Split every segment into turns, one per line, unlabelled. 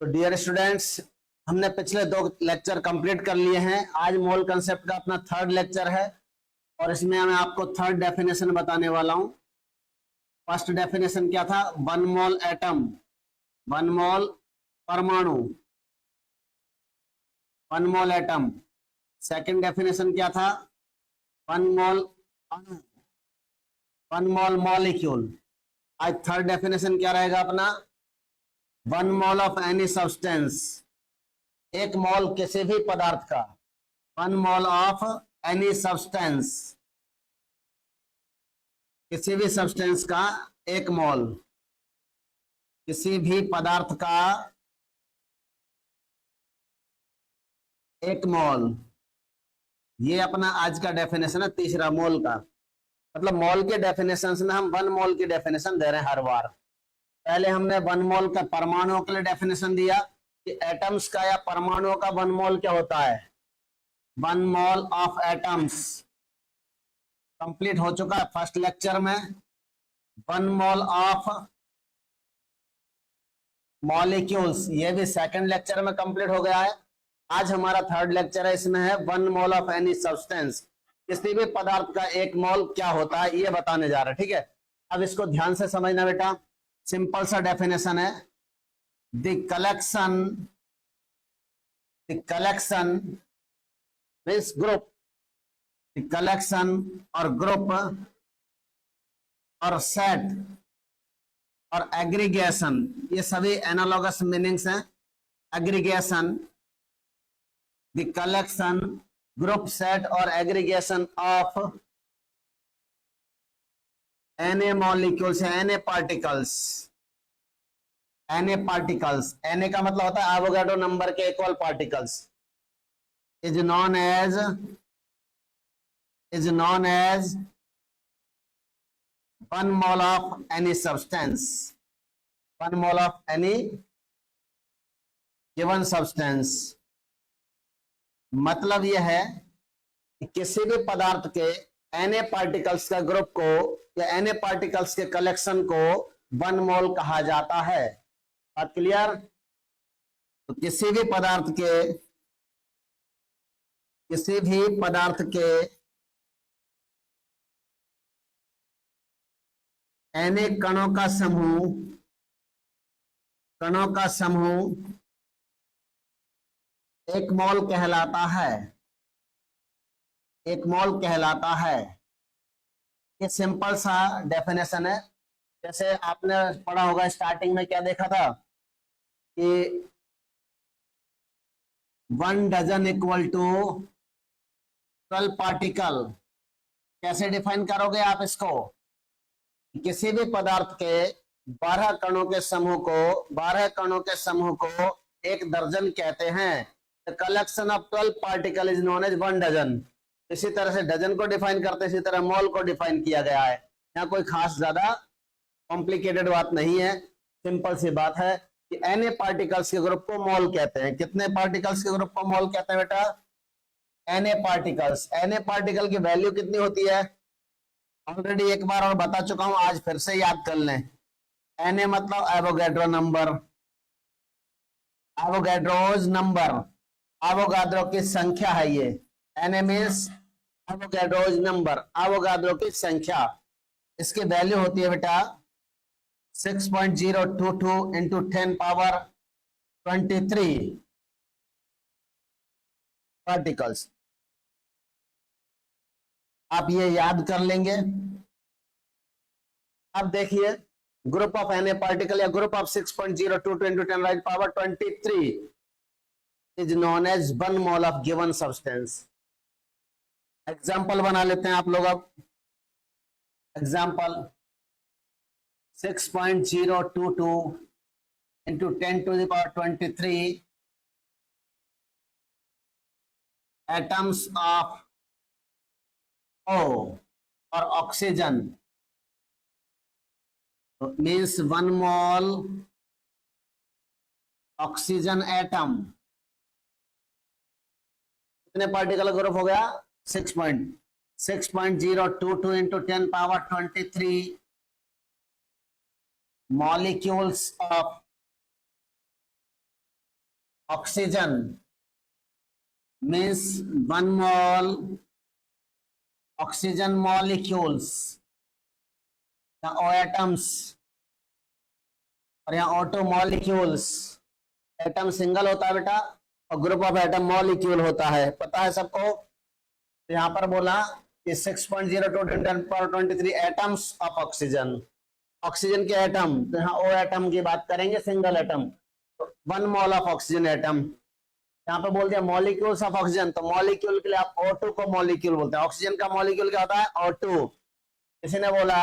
तो dear students, हमने पिछले 2 लेक्चर कंप्लीट कर लिए हैं। आज मोल कंसेप्ट का अपना 3rd लेक्चर है और इसमें मैं आपको 3rd डेफिनेशन बताने वाला हूं। फर्स्ट डेफिनेशन क्या था? 1 मोल एटम, 1 मोल परमाणु, 1 मोल एटम। सेकंड डेफिनेशन क्या था? 1 मोल अणु, 1 मोल मॉलिक्यूल। आज 3rd डेफिनेशन क्या रहेगा अपना? 1 मोल ऑफ एनी सब्सटेंस, 1 मोल किसी भी पदार्थ का। 1 मोल ऑफ एनी सब्सटेंस, किसी भी सब्सटेंस का 1 मोल, किसी भी पदार्थ का 1 मोल। ये अपना आज का डेफिनेशन है, तीसरा मोल का। मतलब मोल के डेफिनेशन में हम 1 मोल की डेफिनेशन दे रहे हैं हर बार। पहले हमने 1 मोल का परमाणुओं के लिए डेफिनेशन दिया कि एटम्स का या परमाणुओं का 1 मोल क्या होता है। 1 मोल ऑफ एटम्स कंप्लीट हो चुका है फर्स्ट लेक्चर में। 1 मोल ऑफ मॉलिक्यूल्स, ये भी सेकंड लेक्चर में कंप्लीट हो गया है। आज हमारा 3rd लेक्चर है, इसमें है 1 मोल ऑफ एनी सब्सटेंस, किसी भी पदार्थ का 1 मोल क्या होता है ये बताने जा रहे हैं। ठीक है, अब इसको ध्यान से समझना बेटा। सिंपल सा डेफिनेशन है, the collection means group, the collection और ग्रुप और सेट और एग्रीगेशन, ये सभी एनालॉगस मीनिंग्स हैं। Aggregation, the collection, group, set और aggregation of N molecules, N particles. N particles, N का मतलब होता है एवोगाड्रो नंबर के equal particles, is known as 1 mole of any substance, 1 mole of any given substance. मतलब यह है कि किसी भी पदार्थ के एन पार्टिकल्स का ग्रुप को या एन पार्टिकल्स के कलेक्शन को 1 मोल कहा जाता है। बात क्लियर? तो किसी भी पदार्थ के एन कणों का समूह 1 मोल कहलाता है, 1 मोल कहलाता है। ये सिंपल सा डेफिनेशन है। जैसे आपने पढ़ा होगा, स्टार्टिंग में क्या देखा था कि 1 डजन इक्वल टू 12 पार्टिकल। कैसे डिफाइन करोगे आप इसको? किसी भी पदार्थ के 12 कणों के समूह को 1 दर्जन कहते हैं। The collection of 12 particle is known as 1 dozen. इसी तरह से डजन को डिफाइन करते हैं, इसी तरह मोल को डिफाइन किया गया है। यहाँ कोई खास ज्यादा कॉम्प्लिकेटेड बात नहीं है, सिंपल सी बात है कि एन पार्टिकल्स के ग्रुप को मोल कहते हैं। कितने पार्टिकल्स के ग्रुप को मोल कहते हैं बेटा? N particles. एन पार्टिकल की वैल्यू कितनी होती है? ऑलरेडी एक बार और बता चुका हूं, आज फिर से याद कर लें। एन मतलब Avogadro number, Avogadro's number, Avogadro की संख्या है ये। N means Avogadro's number, Avogadro की संख्या। इसकी वैल्यू होती है बेटा 6.022 इंटू 10 पावर 23 पार्टिकल्स। आप ये याद कर लेंगे। अब देखिए, ग्रुप ऑफ एन पार्टिकल या group of 6.022 into 10 raise power 23 is known as 1 mole of given substance. Example बना लेते हैं आप लोग। अब example 6.022 into 10 to the power 23 atoms of O और oxygen means 1 mole oxygen atom. कितने पार्टिकल ग्रुप हो गया? 6.022 into 10 power 23 molecules of oxygen means 1 mole oxygen molecules, या ओ एटम्स, और यहाँ ऑटो मॉलिक्यूल्स। एटम सिंगल होता है बेटा और ग्रुप ऑफ एटम मॉलिक्यूल होता है, पता है सबको। तो यहाँ पर बोला कि 6.02 × 10⁻23 एटम्स ऑफ ऑक्सीजन, ऑक्सीजन के एटम। तो यहाँ ओ एटम की बात करेंगे, single atom, 1 mole of oxygen atom. यहाँ पे बोल दिया मॉलिक्यूल्स ऑफ ऑक्सीजन, तो मॉलिक्यूल के लिए आप O2 को मॉलिक्यूल बोलते हैं। ऑक्सीजन का मॉलिक्यूल क्या होता है? O2। किसी ने बोला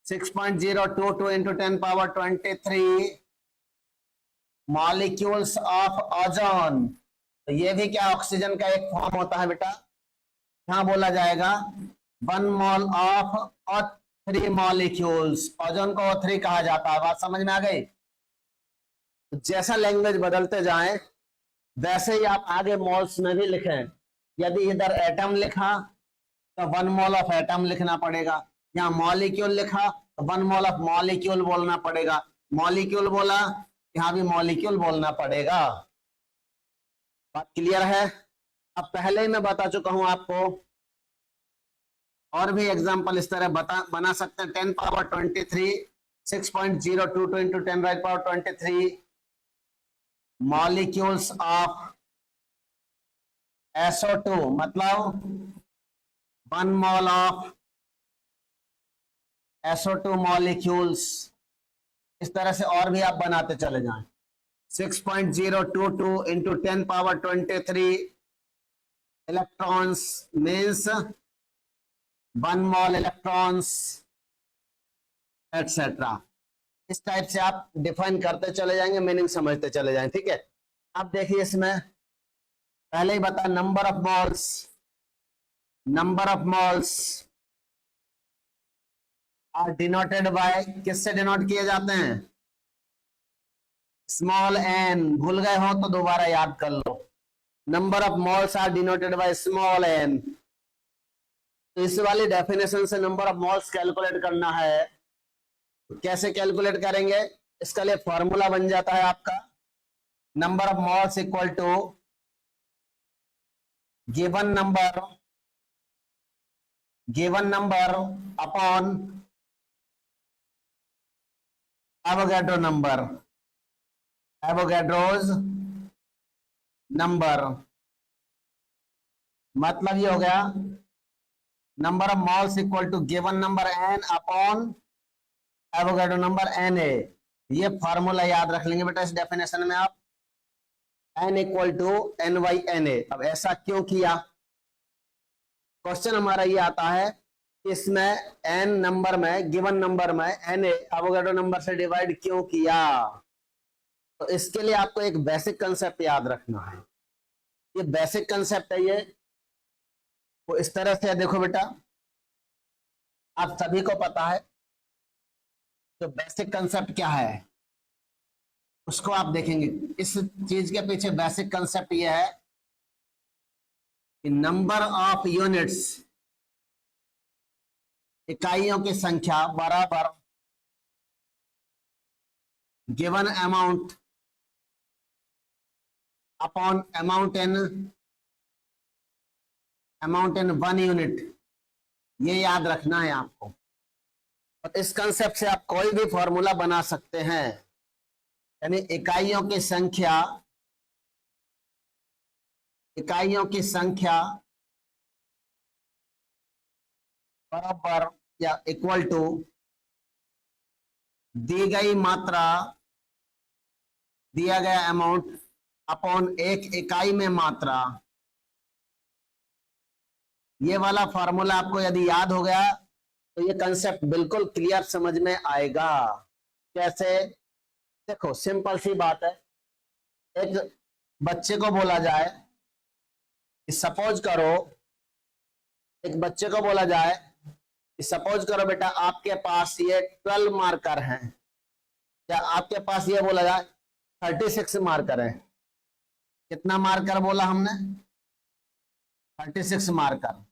6.022 × 10⁻23 मॉलिक्यूल्स ऑफ ओजोन, तो ये भी क्या ऑक्सीजन का एक फॉर्म होता है बेटा। यहाँ बोला जाएगा 1 mole of O3 molecules, ozone को O3 कहा जाता है। बात समझ में आ गई? जैसा लैंग्वेज बदलते जाएं वैसे ही आप आगे मॉल्स में भी लिखें। यदि इधर एटम लिखा तो 1 mole ऑफ एटम लिखना पड़ेगा, यहाँ मॉलिक्यूल लिखा तो 1 mole ऑफ मॉलिक्यूल बोलना पड़ेगा, मॉलिक्यूल बोला यहाँ भी मॉलिक्यूल बोलना पड़ेगा। बात क्लियर है? अब पहले ही मैं बता चुका हूं आपको, और भी एग्जांपल इस तरह बना सकते हैं। 10⁻23 6.022 × 10⁻23 मॉलिक्यूल्स ऑफ SO2, मतलब 1 mole ऑफ SO2 मॉलिक्यूल्स। इस तरह से और भी आप बनाते चले जाएं। 6.022 × 10⁻23 electrons means 1 mole electrons, etcetera. इस टाइप से आप डिफाइन करते चले जाएंगे, मीनिंग समझते चले जाएंगे, ठीक है। अब देखिए इसमें पहले ही बता, number of moles, number of moles are denoted by, किससे डिनोट किए जाते हैं? Small N. भूल गए हो तो दोबारा याद कर लो। Number of moles are denoted by small N. तो इस वाली डेफिनेशन से नंबर ऑफ मॉल्स कैलकुलेट करना है। कैसे कैलकुलेट करेंगे? इसका लिए फॉर्मूला बन जाता है आपका, number of moles equal to given number upon Avogadro number, Avogadro's number. मतलब ये हो गया number of moles equal to given number n upon Avogadro number Na। ये फॉर्मूला याद रख लेंगे बेटा इस डेफिनेशन में आप, n इक्वल टू n/Na। अब ऐसा क्यों किया? क्वेश्चन हमारा ये आता है, इसमें n नंबर में, गिवन नंबर में Na एवोगैड्रो नंबर से डिवाइड क्यों किया? तो इसके लिए आपको एक बेसिक कंसेप्ट याद रखना है। ये बेसिक कंसेप्ट है, ये वो इस तरह से है। देखो बेटा, आप सभी को पता है तो बेसिक कंसेप्ट क्या है उसको आप देखेंगे। इस चीज के पीछे बेसिक कंसेप्ट ये है कि नंबर ऑफ यूनिट्स, इकाइयों की संख्या बराबर given amount upon amount in 1 unit. ये याद रखना है आपको। और इस कंसेप्ट से आप कोई भी फॉर्मूला बना सकते हैं, यानी इकाइयों की संख्या बराबर या इक्वल टू दी गई मात्रा, दिया गया अमाउंट अपॉन एक इकाई में मात्रा। ये वाला फॉर्मूला आपको यदि याद हो गया तो ये कंसेप्ट बिल्कुल क्लियर समझ में आएगा। कैसे? देखो, सिंपल सी बात है। एक बच्चे को बोला जाए, सपोज करो, एक बच्चे को बोला जाए सपोज करो बेटा आपके पास ये 12 मार्कर हैं, या आपके पास ये बोला जाए 36 मार्कर है। कितना मार्कर बोला हमने? 36 मार्कर।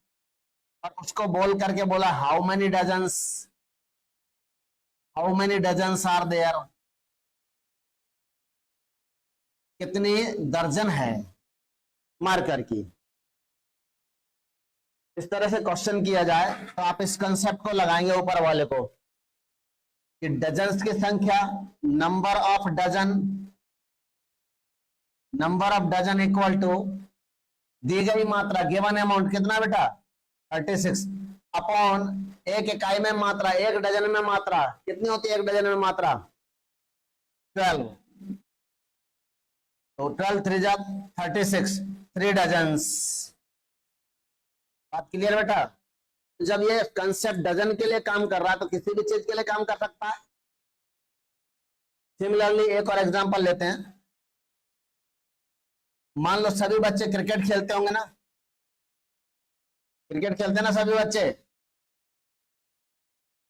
और उसको बोल करके बोला how many dozens are there, कितनी दर्जन है मार्कर की। इस तरह से क्वेश्चन किया जाए तो आप इस कंसेप्ट को लगाएंगे ऊपर वाले को कि डजन्स की संख्या, number of dozen equal to दी गई मात्रा, गिवन अमाउंट कितना बेटा 36, अपॉन एक इकाई में मात्रा, एक डजन में मात्रा कितनी होती है, एक डजन में मात्रा 12, तो 12 3 जा 36, 3 डजन्स। बात क्लियर बेटा। जब ये कंसेप्ट डजन के लिए काम कर रहा है तो किसी भी चीज के लिए काम कर सकता है। सिमिलरली एक और एग्जांपल लेते हैं। मान लो सभी बच्चे क्रिकेट खेलते होंगे ना, क्रिकेट खेलते हैं ना सभी बच्चे,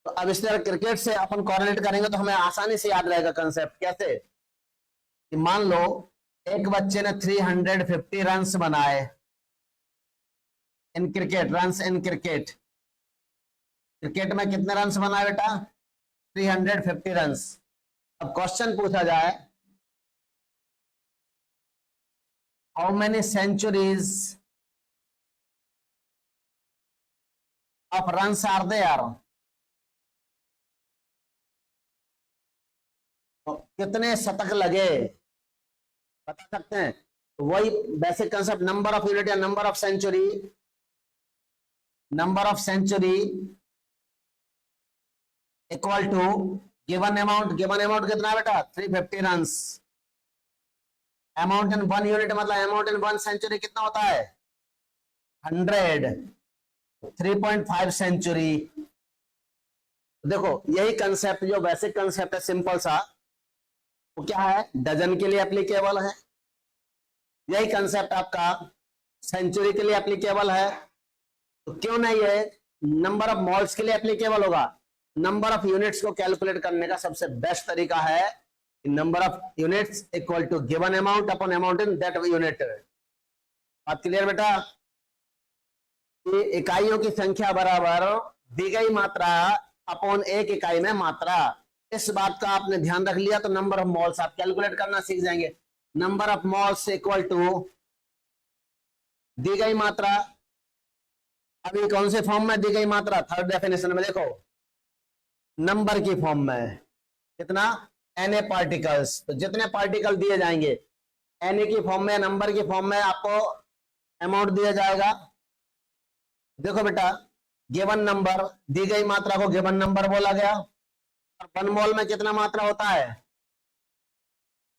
तो अब इस तरह क्रिकेट से अपन कोरिलेट करेंगे तो हमें आसानी से याद रहेगा कंसेप्ट। कैसे कि मान लो एक बच्चे ने 350 रन्स बनाए in cricket, runs in cricket. Cricket में कितने रन्स बनाए बेटा 350 रन्स। अब क्वेश्चन पूछा जाए how many centuries of runs are there, तो कितने शतक लगे बता सकते हैं। तो वही basic concept, number of unit या number of century, number of century equal to given amount. Given amount कितना है बेटा 350 रन्स। अमाउंट इन 1 यूनिट मतलब अमाउंट इन 1 सेंचुरी कितना होता है 100, 3.5 सेंचुरी। देखो यही कंसेप्ट जो बेसिक कंसेप्ट है सिंपल सा, वो क्या है डजन के लिए एप्लीकेबल है। यही कंसेप्ट आपका सेंचुरी के लिए एप्लीकेबल है, तो क्यों नहीं है नंबर ऑफ मॉल्स के लिए एप्लीकेबल होगा। नंबर ऑफ यूनिट्स को कैलकुलेट करने का सबसे बेस्ट तरीका है number of units equal to given amount upon amount in that unit. बात क्लियर बेटा। इकाइयों की संख्या बराबर दी गई मात्रा अपॉन एक इकाई में मात्रा। इस बात का आपने ध्यान रख लिया तो नंबर ऑफ मॉल्स आप कैलकुलेट करना सीख जाएंगे। Number of moles equal to दी गई मात्रा, अभी कौन से फॉर्म में दी गई मात्रा, थर्ड डेफिनेशन में देखो नंबर की फॉर्म में कितना Na पार्टिकल्स, तो जितने पार्टिकल दिए जाएंगे Na की फॉर्म में, नंबर की फॉर्म में आपको अमाउंट दिया जाएगा। देखो बेटा गिवन नंबर, दी गई मात्रा को गिवन नंबर बोला गया, और 1 मोल में कितना मात्रा होता है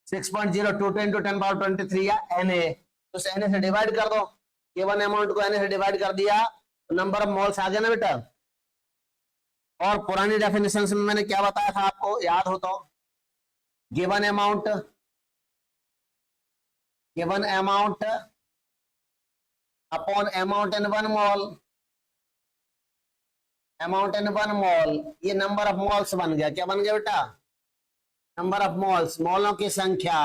6.02 into 10 power 23 या Na, तो उस Na से डिवाइड कर दो। गिवन अमाउंट को Na से डिवाइड कर दिया तो नंबर ऑफ मोल्स आ गया ना बेटा। और पुरानी डेफिनेशन में मैंने क्या बताया था आपको याद हो तो, given amount upon amount in 1 mole, amount in 1 मोल, ये नंबर ऑफ मोल्स बन गया। क्या बन गया बेटा नंबर ऑफ मोल्स, मोलों की संख्या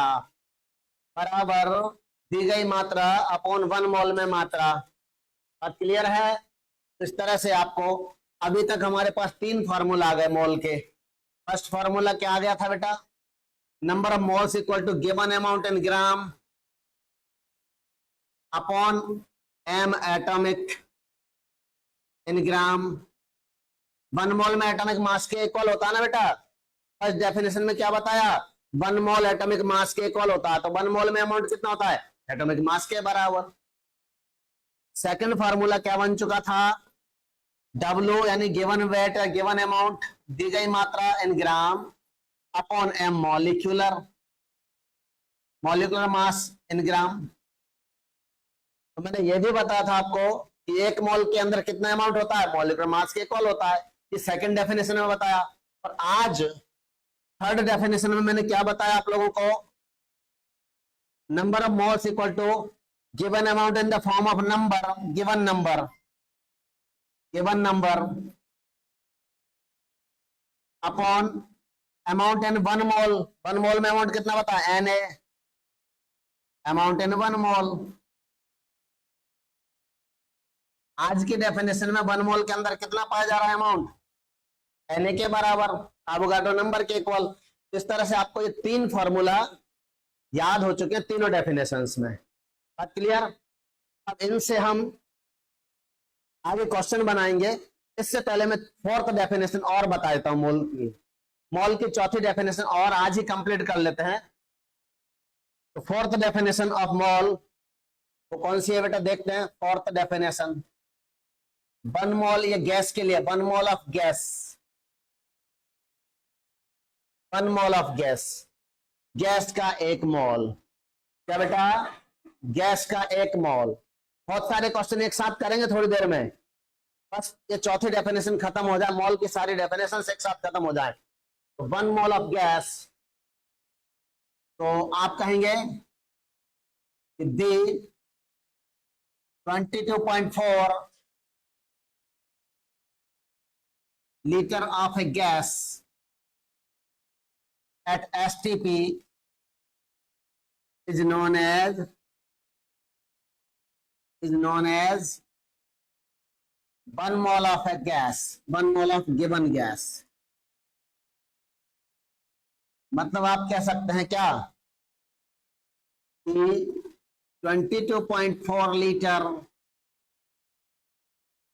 बराबर दी गई मात्रा अपॉन 1 मोल में मात्रा। बात क्लियर है। तो इस तरह से आपको अभी तक हमारे पास 3 फार्मूला आ गए मोल के। फर्स्ट फार्मूला क्या आ गया था बेटा, number of moles equal to given amount in gram upon m atomic in gram. 1 mole में एटॉमिक मास के इक्वल होता है ना बेटा। फर्स्ट डेफिनेशन में क्या बताया 1 मोल एटॉमिक मास के इक्वल होता है, तो 1 मोल में अमाउंट कितना होता है एटॉमिक मास के बराबर। सेकंड फार्मूला क्या बन चुका था, W यानी गिवन वेट या गिवन अमाउंट दी गई मात्रा in gram upon m molecular mass in gram. तो मैंने ये भी बताया था आपको कि 1 मोल के अंदर कितना अमाउंट होता है मॉलिक्यूलर मास के इक्वल होता है। ये सेकंड डेफिनेशन में बताया। और आज थर्ड डेफिनेशन में मैंने क्या बताया आप लोगों को, number of moles equal to given amount in the form of number, given number upon amount in 1 mole. 1 mole में अमाउंट कितना बता Na, अमाउंट इन 1 मोल। आज की डेफिनेशन में 1 मोल के अंदर कितना पाया जा रहा है अमाउंट Na के बराबर, एवोगाड्रो नंबर के इक्वल। इस तरह से आपको ये 3 फार्मूला याद हो चुके हैं तीनों डेफिनेशंस में। बात क्लियर? अब इनसे हम आगे क्वेश्चन बनाएंगे। इससे पहले मैं फोर्थ डेफिनेशन और बता देता हूं मोल की। मोल की चौथी डेफिनेशन और आज ही कंप्लीट कर लेते हैं। तो फोर्थ डेफिनेशन ऑफ मोल वो कौन सी है बेटा, देखते हैं। फोर्थ डेफिनेशन, 1 मोल, ये गैस के लिए 1 mole of gas, 1 mole of gas, gas का 1 मोल। क्या बेटा? गैस का 1 मोल। बहुत सारे क्वेश्चन एक साथ करेंगे थोड़ी देर में, बस ये चौथी डेफिनेशन खत्म हो जाए, मोल की सारी डेफिनेशन एक साथ खत्म हो जाए। तो 1 मोल ऑफ गैस, तो आप कहेंगे दी 22.4 liter of a gas at STP is known as 1 mole of a gas, 1 mole of given gas। मतलब आप कह सकते हैं क्या कि 22.4 litre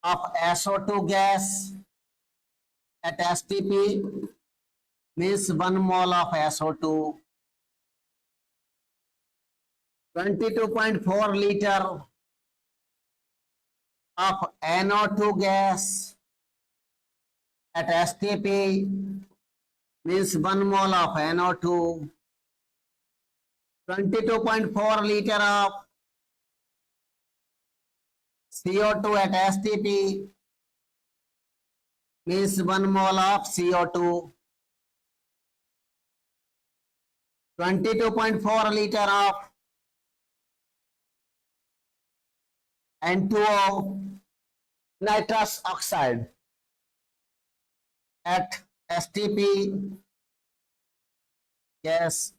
of SO2 gas at STP means 1 mole of SO2, 22.4 liter of NO2 gas at STP means 1 mole of NO2, 22.4 liter of CO2 at STP means 1 mole of CO2, 22.4 liter of N2O, nitrous oxide at STP, gas,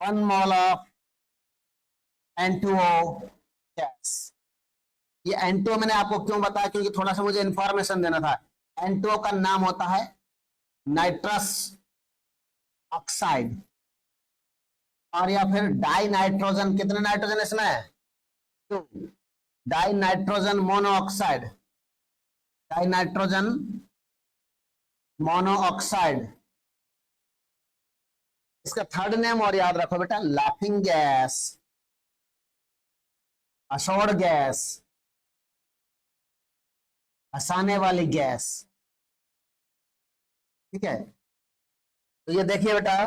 1 mole of N2O gas। ये N2O मैंने आपको क्यों बताया, क्योंकि थोड़ा सा मुझे information देना था। N2O का नाम होता है नाइट्रस ऑक्साइड, और या फिर डाई नाइट्रोजन, कितने नाइट्रोजन इसमें? 2, die nitrogen monoxide, die nitrogen monoxide. इसका थर्ड नेम और याद रखो बेटा, लाफिंग गैस, असोड़ गैस, हंसाने वाली गैस। ठीक है, तो ये देखिए बेटा,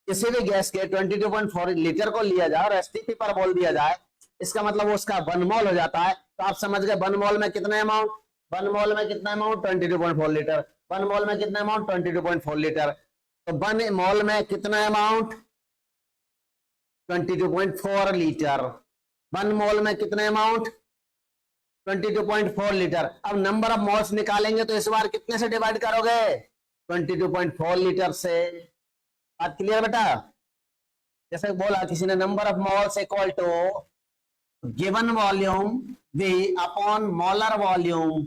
किसी भी गैस के 22.4 लीटर को लिया जाए और एसटीपी पर बोल दिया जाए, इसका मतलब वो उसका 1 मोल हो जाता है। तो आप समझ गए 1 मोल में कितना अमाउंट, 1 मोल में कितना अमाउंट 22.4 लीटर, 1 मोल में कितना अमाउंट 22.4 लीटर। तो 1 मोल में कितना अमाउंट 22.4 लीटर, 1 मोल में कितना अमाउंट 22.4 लीटर। अब नंबर ऑफ मोल्स निकालेंगे तो इस बार कितने से डिवाइड करोगे, 22.4 लीटर से। बात क्लियर बेटा? जैसे बोला किसी ने, number of moles equal to given volume V upon molar volume,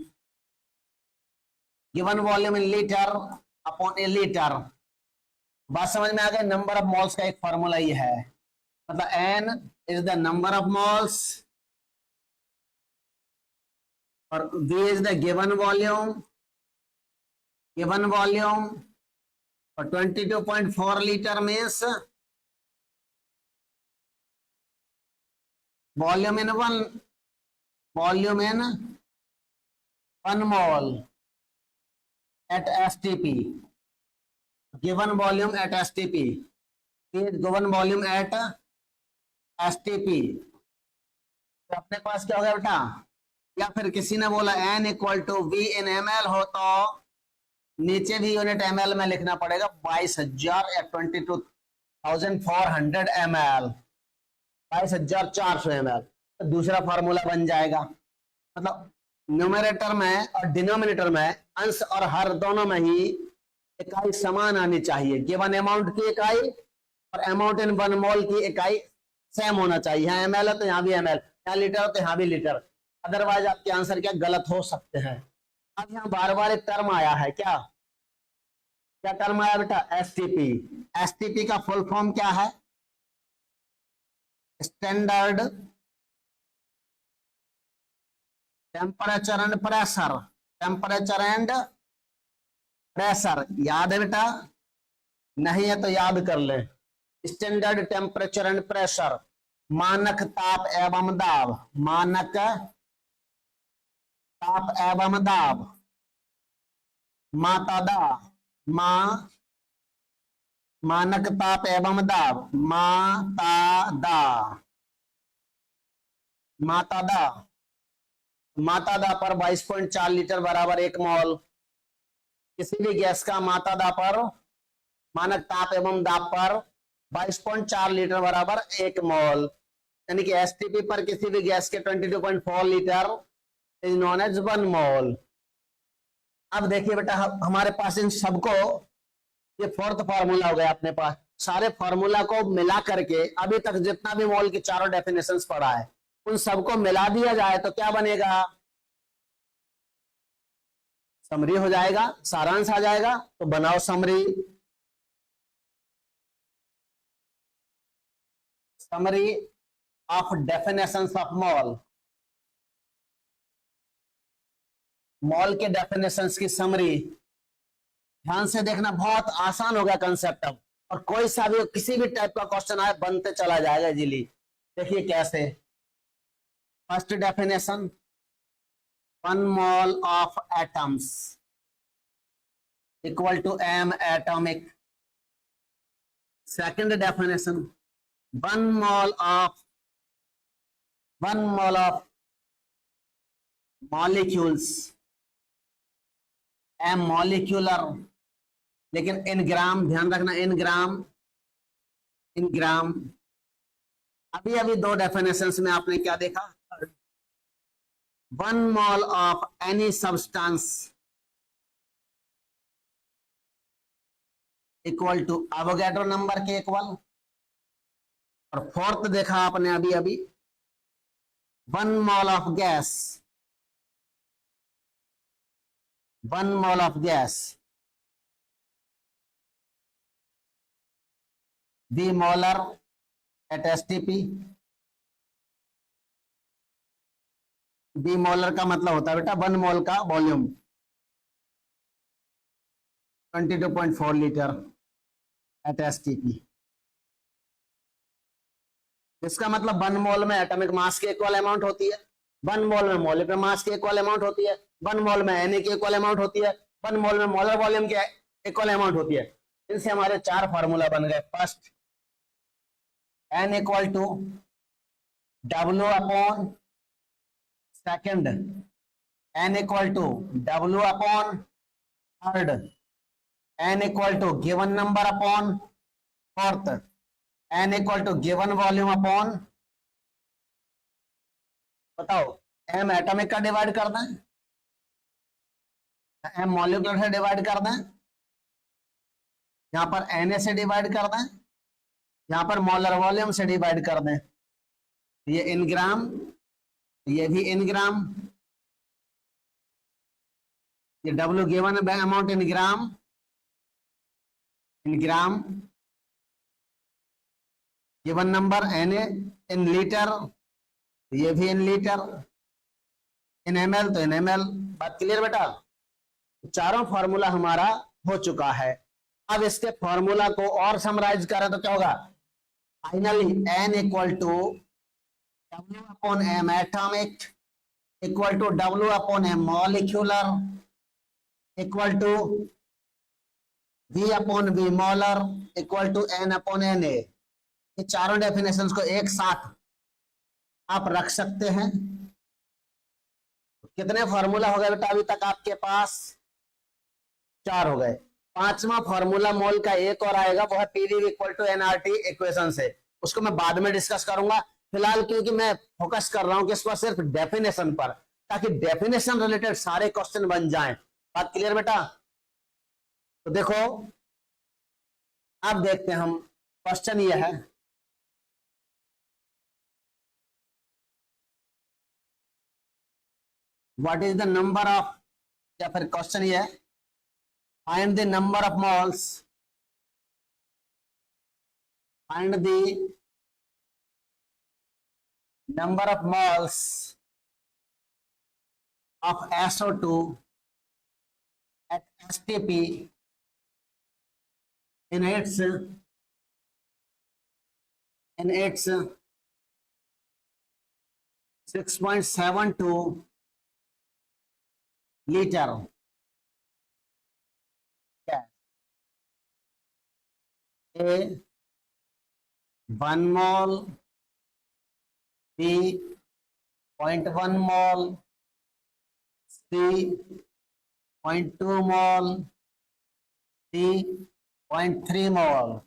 given volume in litre upon a litre. बात समझ में आ गई? नंबर ऑफ मोल्स का एक फॉर्मूला ये है, मतलब N is the number of moles और V is the given volume, और 22.4 litre means volume in 1 mole at STP, given volume at STP, given volume at STP। तो अपने पास क्या हो गया बेटा, या फिर किसी ने बोला N equal to V in ml हो, तो नीचे भी यूनिट ml में लिखना पड़ेगा, 22,000 या 22,400 ml, 22,400 ml। तो दूसरा फार्मूला बन जाएगा। मतलब न्यूमरेटर में और डिनोमिनेटर में, अंश और हर दोनों में ही इकाई समान आनी चाहिए। गिवन अमाउंट की इकाई और अमाउंट इन 1 मोल की इकाई सेम होना चाहिए। यहाँ ml है तो यहाँ भी ml, यहाँ लीटर है तो यहाँ भी लीटर, अदरवाइज आपके आंसर क्या गलत हो सकते हैं। अब यहाँ बार बार एक टर्म आया है, क्या टर्म आया बेटा, एसटीपी। एसटीपी का फुल फॉर्म क्या है, standard temperature and pressure, temperature and pressure, याद है बेटा? नहीं है तो याद कर ले। स्टैंडर्ड टेम्परेचर एंड प्रेशर, मानक ताप एवं दाब, मानक ताप एवं दाब, मातादा, मा मानक ताप एवं दाब, मातादा, मातादा, मातादा पर 22.4 लीटर बराबर 1 मोल। किसी भी गैस का मातादा पर, मानक ताप एवं दाब पर 22.4 लीटर बराबर 1 मोल, यानी कि एसटीपी पर किसी भी गैस के 22.4 लीटर इज नोन एज 1 मोल। अब देखिए बेटा, हमारे पास इन सबको, ये फोर्थ फार्मूला हो गया अपने पास। सारे फार्मूला को मिला करके अभी तक जितना भी मोल की चारों डेफिनेशंस पढ़ा है उन सबको मिला दिया जाए तो क्या बनेगा? समरी हो जाएगा, सारांश आ जाएगा। तो बनाओ summary, summary of definitions of mole, mole के डेफिनेशंस की समरी। ध्यान से देखना, बहुत आसान हो गया कंसेप्ट अब, और कोई सा भी किसी भी टाइप का क्वेश्चन आए बनते चला जाएगा इजीली। देखिए कैसे। First definition, 1 mole of atoms equal to m atomic. Second definition, 1 mole of molecules, m molecular, लेकिन इन ग्राम, ध्यान रखना, इन ग्राम, इन ग्राम। अभी अभी 2 डेफिनेशंस में आपने क्या देखा? 1 mole of any substance equal to Avogadro number के इक्वल। और फोर्थ देखा आपने अभी अभी, 1 mole of gas, 1 mole of gas V molar at STP. V molar का मतलब होता है बेटा 1 मोल का वॉल्यूम, 22.4 लीटर एट एसटीपी। इसका मतलब 1 मोल में एटॉमिक मास के इक्वल अमाउंट होती है, 1 मोल में मॉलिक्यूलर मास के इक्वल अमाउंट होती है, 1 मोल में Na के इक्वल अमाउंट होती है, 1 मोल में मोलर वॉल्यूम के इक्वल अमाउंट होती है। इनसे हमारे 4 फार्मूला बन गए। First, N equal to W upon, second N equal to W upon, third N equal to given number upon, fourth N equal to given volume upon, बताओ, M atomic का divide कर दें, M मॉलिक्यूलर से divide कर दें, यहां पर Na से डिवाइड कर दें, यहां पर मोलर वॉल्यूम से डिवाइड कर दें। ये इन ग्राम, ये भी इन ग्राम, ये W given amount in gram, in gram, given number Na in litre, ये भी इन लीटर, इन ml तो इन ml। बात क्लियर बेटा? चारों फॉर्मूला हमारा हो चुका है। अब इसके फॉर्मूला को और समराइज करें तो क्या होगा? Finally N equal to W upon M atomic equal to W upon M molecular equal to V upon V molar equal to N upon Na। ये चारों डेफिनेशंस को एक साथ आप रख सकते हैं। कितने फॉर्मूला हो गए बेटा अभी तक आपके पास? 4 हो गए। 5वां फॉर्मूला मोल का एक और आएगा, वो है PV equal to NRT equation से। उसको मैं बाद में डिस्कस करूंगा। फिलहाल क्योंकि मैं फोकस कर रहा हूं किस पर, सिर्फ डेफिनेशन पर, ताकि डेफिनेशन रिलेटेड सारे क्वेश्चन बन जाएं। बात क्लियर बेटा? तो देखो, अब देखते हैं हम। क्वेश्चन ये है, what is the number of, या फिर क्वेश्चन ये है, find the number of moles, find the number of moles of SO2 at STP in its 6.72 liter gas. A 1 mole, B 0.1 mole, C 0.2 mole, D 0.3 mole.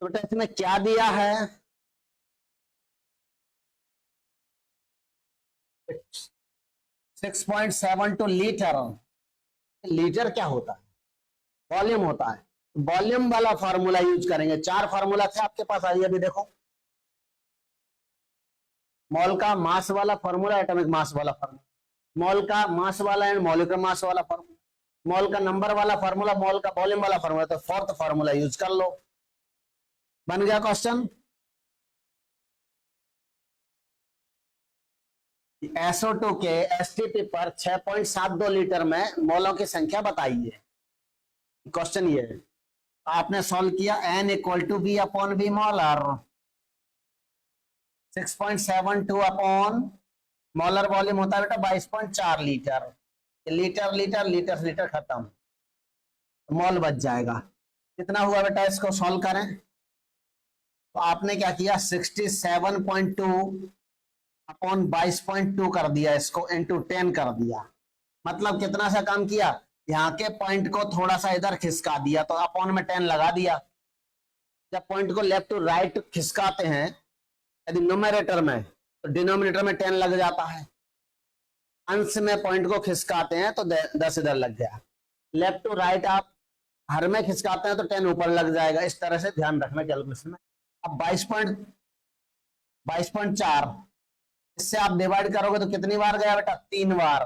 तो test में क्या दिया है? 6.72 litre. Litre क्या होता है? वॉल्यूम होता है। वॉल्यूम वाला फार्मूला यूज करेंगे। 4 फार्मूला थे आपके पास, आइए अभी देखो। मॉल का मास वाला फार्मूला, एटॉमिक मास वाला फार्मूला, मॉल का मास वाला एंड मॉलिक्यूलर मास वाला फार्मूला, मॉल का नंबर वाला फार्मूला, मॉल का वॉल्यूम वाला फार्मूला। तो 4th फार्मूला यूज कर लो। बन गया क्वेश्चन। SO2 के STP पर 6.72 लीटर में मोलों की संख्या बताइए। क्वेश्चन ये है, आपने सॉल्व किया। N equal to V upon V molar, 6.72 upon molar volume होता है बेटा 22.4 litre. Litre litre litre litre खत्म, मोल बच जाएगा। कितना हुआ बेटा? इसको सॉल्व करें तो आपने क्या किया, 67.2 अपॉन 22.2 कर दिया, इसको इंटू 10 कर दिया। मतलब कितना सा काम किया, यहाँ के पॉइंट को थोड़ा सा इधर खिसका दिया, तो अपॉन में 10 लगा दिया। जब पॉइंट को लेफ्ट टू राइट खिसकाते हैं यदि न्यूमरेटर में, तो डिनोमिनेटर में 10 लग जाता है। अंश में पॉइंट को खिसकाते हैं तो 10 इधर लग गया। लेफ्ट टू राइट आप हर में खिसकाते हैं तो 10 ऊपर लग जाएगा। इस तरह से ध्यान रखना कैलकुलेशन में। अब 22.4 इससे आप डिवाइड करोगे तो कितनी बार गया बेटा? 3 बार।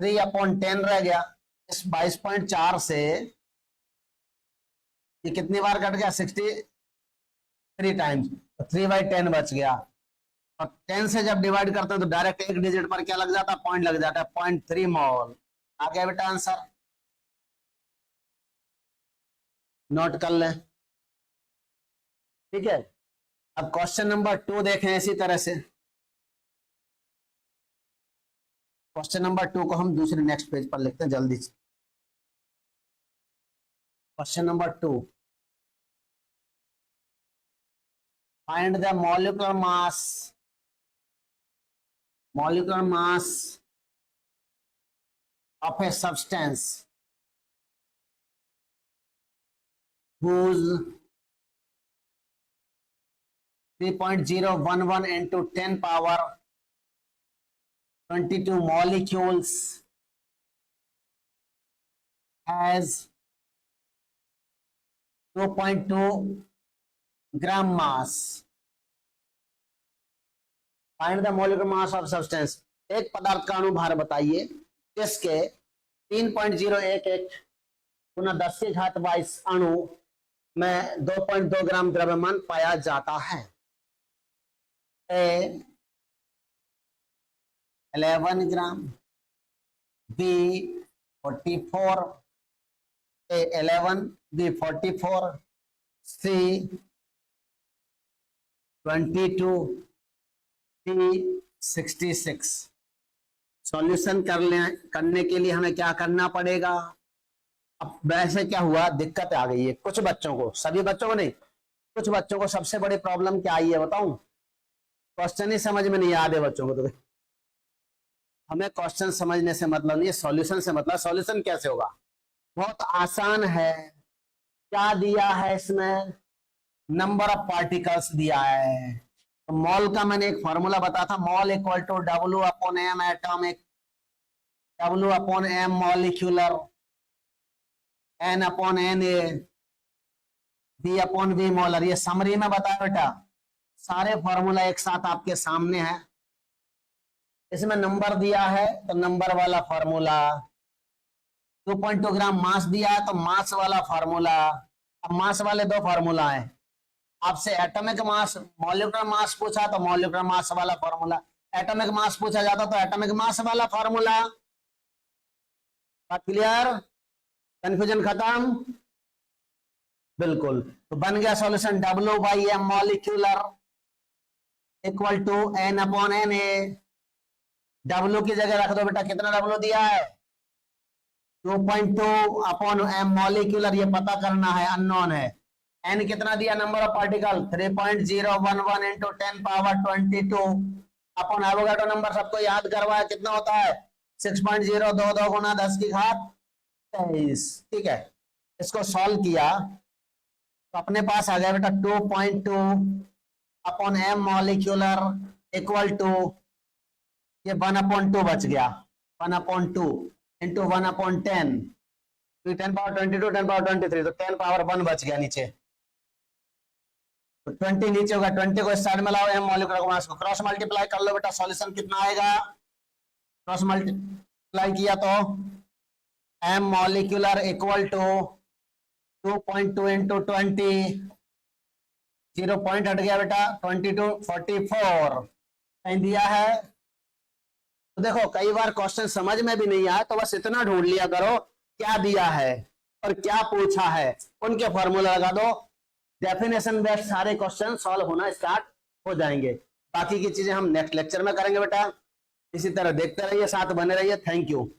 3/10 रह गया। इस 22.4 से ये कितनी बार कट गया? 63 टाइम्स। तो 3/10 बच गया। और 10 से जब डिवाइड करते हैं तो डायरेक्ट एक डिजिट पर क्या लग जाता है? पॉइंट लग जाता है। 0.3 मोल आ गया बेटा आंसर। नोट कर लें, ठीक है। अब क्वेश्चन नंबर 2 देखें इसी तरह से। क्वेश्चन नंबर 2 को हम दूसरे नेक्स्ट पेज पर लिखते हैं जल्दी से। Question number 2, find the molecular mass of a substance whose 3.011 into 10 power 22 molecules has 2.2 gram mass. Find the molecular mass of substance. एक पदार्थ का अणुभार बताइए जिसके 3.011 गुना 10⁻22 अणु में 2.2 ग्राम द्रव्यमान पाया जाता है। A 11 gram, B 44, A 11, B 44, C 22, D 66। Solution करने के लिए हमें क्या करना पड़ेगा? अब वैसे क्या हुआ, दिक्कत आ गई है कुछ बच्चों को, सभी बच्चों को नहीं, कुछ बच्चों को सबसे बड़ी प्रॉब्लम क्या आई है बताऊं? क्वेश्चन ही समझ में नहीं आ रहे बच्चों को। तो हमें क्वेश्चन समझने से मतलब नहीं है, सॉल्यूशन से मतलब। सॉल्यूशन कैसे होगा? बहुत आसान है। क्या दिया है इसमें? नंबर ऑफ पार्टिकल्स दिया है। तो मॉल का मैंने एक फॉर्मूला बताया था, mole equal to W/M atomic, W/M molecular, N/Na, B/V molar. ये समरी में बताया बेटा, सारे फॉर्मूला एक साथ आपके सामने है। इसमें नंबर दिया है तो नंबर वाला फॉर्मूला, 2.2 ग्राम मास दिया है तो मास वाला फॉर्मूला। अब मास वाले 2 फॉर्मूला है, आपसे एटॉमिक मास मॉलिक्यूलर मास पूछा तो मॉलिक्यूलर मास वाला फॉर्मूला, एटॉमिक मास पूछा जाता तो एटॉमिक मास वाला फॉर्मूला। बात क्लियर, कंफ्यूजन खत्म, बिल्कुल। तो बन गया solution W/M molecular equal to N/Na। W की जगह रख दो बेटा, कितना W दिया है 2.2/M मॉलिक्यूलर, ये पता करना है, अननोन है। N कितना दिया, number of particle 3.011 into 10⁻22 upon Avogadro number सबको याद करवाया, कितना होता है 6.022 गुना 10 की घात 23। ठीक है, इसको सॉल्व किया तो अपने पास आ गया बेटा 2.2/M मॉलिक्यूलर इक्वल टू ये 1/2 बच गया, 1/2 इंटू 1/10, 10⁻22 10⁻23 तो 10⁻1 बच गया नीचे। तो 20 नीचे होगा, 20 को इस साइड में लाओ, M मॉलिक्यूलर मास को क्रॉस मल्टीप्लाई कर लो बेटा, सॉल्यूशन कितना आएगा, क्रॉस मल्टीप्लाई किया तो M molecular equal to 2.2 into 20, 0 point हट गया बेटा 22 44 कहीं दिया है। तो देखो कई बार क्वेश्चन समझ में भी नहीं आया तो बस इतना ढूंढ लिया करो क्या दिया है और क्या पूछा है, उनके फॉर्मूला लगा दो, डेफिनेशन बेस्ड सारे क्वेश्चन सॉल्व होना स्टार्ट हो जाएंगे। बाकी की चीजें हम नेक्स्ट लेक्चर में करेंगे बेटा, इसी तरह देखते रहिए, साथ बने रहिए। Thank you.